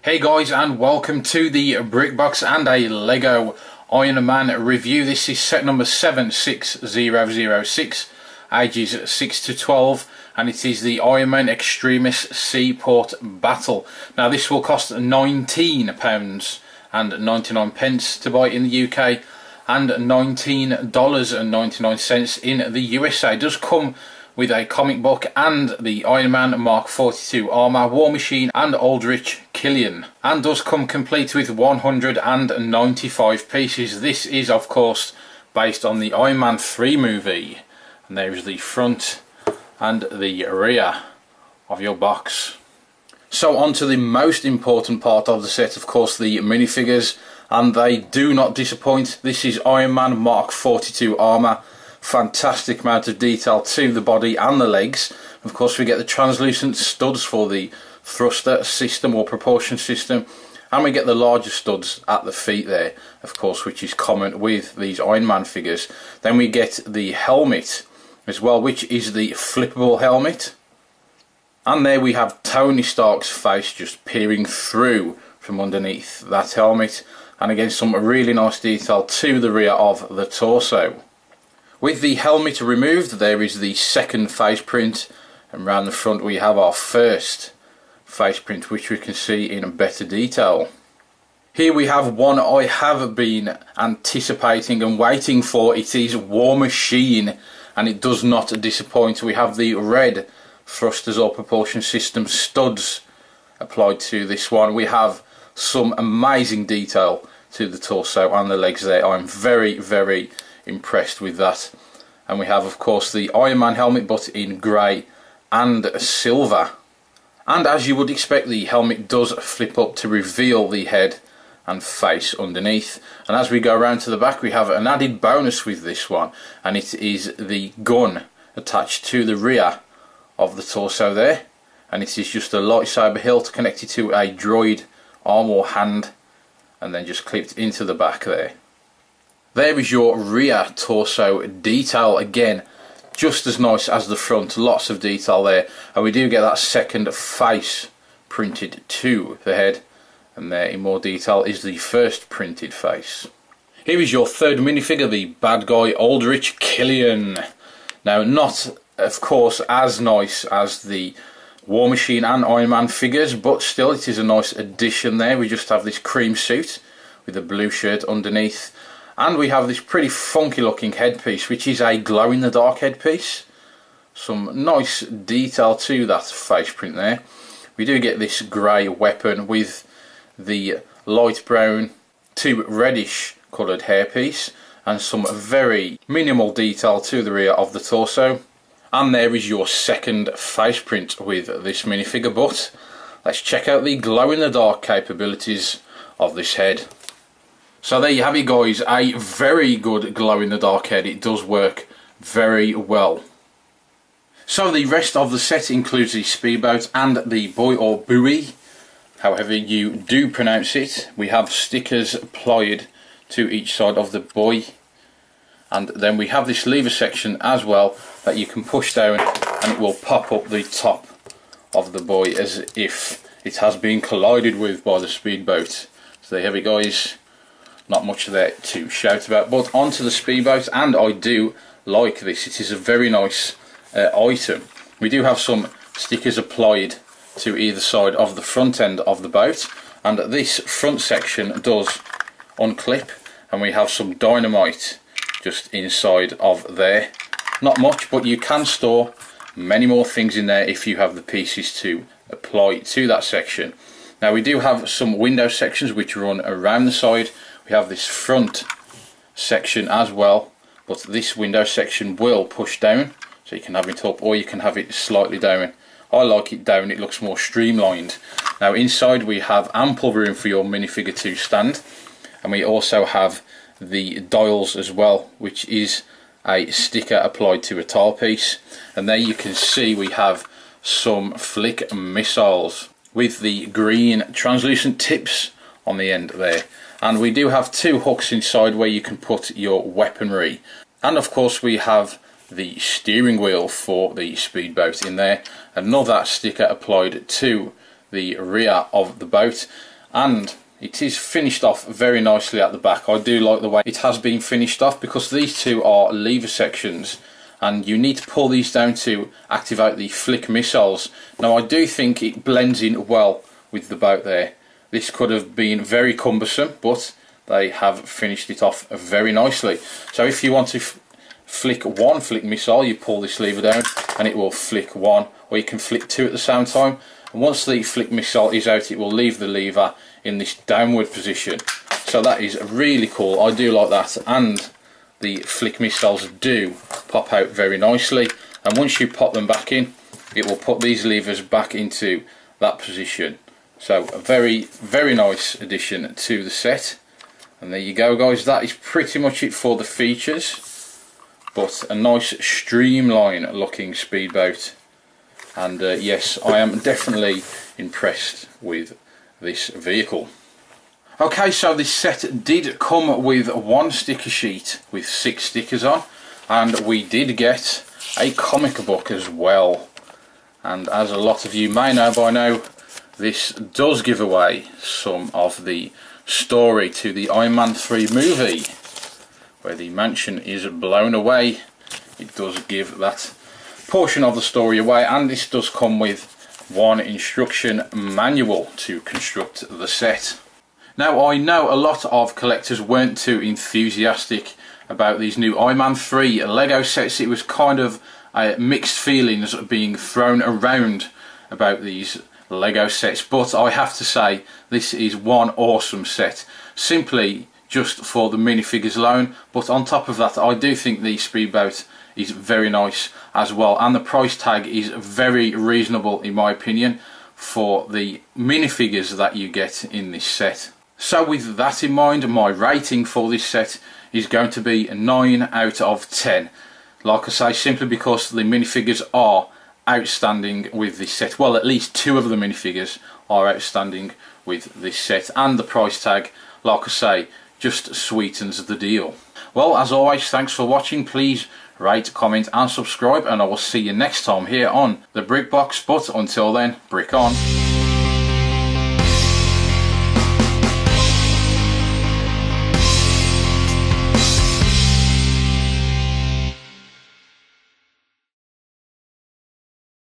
Hey guys, and welcome to the Brickbox and a Lego Iron Man review. This is set number 76006, ages 6 to 12, and it is the Iron Man Extremis Seaport Battle. Now this will cost £19.99 to buy in the UK and $19.99 in the USA. It does come with a comic book and the Iron Man Mark 42 armour, War Machine and Aldrich Killian, and does come complete with 195 pieces. This is of course based on the Iron Man 3 movie, and there is the front and the rear of your box. So on to the most important part of the set, of course, the minifigures, and they do not disappoint. This is Iron Man Mark 42 armour. Fantastic amount of detail to the body and the legs. Of course we get the translucent studs for the thruster system or propulsion system, and we get the larger studs at the feet there, of course, which is common with these Iron Man figures. Then we get the helmet as well, which is the flippable helmet, and there we have Tony Stark's face just peering through from underneath that helmet, and again some really nice detail to the rear of the torso. With the helmet removed, there is the second face print, and round the front we have our first face print, which we can see in better detail. Here we have one I have been anticipating and waiting for. It is War Machine, and it does not disappoint. We have the red thrusters or propulsion system studs applied to this one. We have some amazing detail to the torso and the legs there. I'm very impressed with that. And we have of course the Iron Man helmet, but in grey and silver, and as you would expect, the helmet does flip up to reveal the head and face underneath. And as we go around to the back, we have an added bonus with this one, and it is the gun attached to the rear of the torso there, and it is just a lightsaber hilt connected to a droid arm or hand, and then just clipped into the back there. There is your rear torso detail, again just as nice as the front, lots of detail there, and we do get that second face printed to the head, and there in more detail is the first printed face. Here is your third minifigure, the bad guy Aldrich Killian. Now not of course as nice as the War Machine and Iron Man figures, but still it is a nice addition there. We just have this cream suit with a blue shirt underneath, and we have this pretty funky looking headpiece, which is a glow in the dark headpiece. Some nice detail to that face print there. We do get this grey weapon with the light brown to reddish coloured hairpiece, and some very minimal detail to the rear of the torso. And there is your second face print with this minifigure, but let's check out the glow in the dark capabilities of this head. So there you have it guys, a very good glow in the dark head. It does work very well. So the rest of the set includes the Speedboat and the Buoy or Buoy, however you do pronounce it. We have stickers applied to each side of the buoy, and then we have this lever section as well that you can push down, and it will pop up the top of the buoy as if it has been collided with by the speedboat. So there you have it guys. Not much there to shout about, but onto the speedboat, and I do like this. It is a very nice item. We do have some stickers applied to either side of the front end of the boat, and this front section does unclip, and we have some dynamite just inside of there. Not much, but you can store many more things in there if you have the pieces to apply to that section. Now we do have some window sections which run around the side. We have this front section as well, but this window section will push down, so you can have it up or you can have it slightly down. I like it down, it looks more streamlined. Now inside we have ample room for your minifigure to stand, and we also have the dials as well, which is a sticker applied to a tile piece. And there you can see we have some flick missiles with the green translucent tips on the end there. And we do have two hooks inside where you can put your weaponry, and of course we have the steering wheel for the speedboat in there. Another sticker applied to the rear of the boat, and it is finished off very nicely at the back. I do like the way it has been finished off, because these two are lever sections and you need to pull these down to activate the flick missiles. Now I do think it blends in well with the boat there. This could have been very cumbersome, but they have finished it off very nicely. So if you want to flick one flick missile, you pull this lever down and it will flick one, or you can flick two at the same time. And once the flick missile is out, it will leave the lever in this downward position. So that is really cool. I do like that, and the flick missiles do pop out very nicely, and once you pop them back in, it will put these levers back into that position. So a very, very nice addition to the set. And there you go, guys, that is pretty much it for the features, but a nice streamline looking speedboat. And yes, I am definitely impressed with this vehicle. Okay, so this set did come with one sticker sheet with 6 stickers on, and we did get a comic book as well. And as a lot of you may know by now, this does give away some of the story to the Iron Man 3 movie, where the mansion is blown away. It does give that portion of the story away, and this does come with one instruction manual to construct the set. Now I know a lot of collectors weren't too enthusiastic about these new Iron Man 3 Lego sets. It was kind of mixed feelings being thrown around about these Lego sets, but I have to say this is one awesome set, simply just for the minifigures alone. But on top of that, I do think the Speedboat is very nice as well, and the price tag is very reasonable in my opinion for the minifigures that you get in this set. So with that in mind, my rating for this set is going to be a 9 out of 10. Like I say, simply because the minifigures are outstanding with this set. Well, at least 2 of the minifigures are outstanding with this set, and the price tag, like I say, just sweetens the deal. Well, as always, thanks for watching. Please rate, comment and subscribe, and I will see you next time here on the Brick Box. But until then, brick on.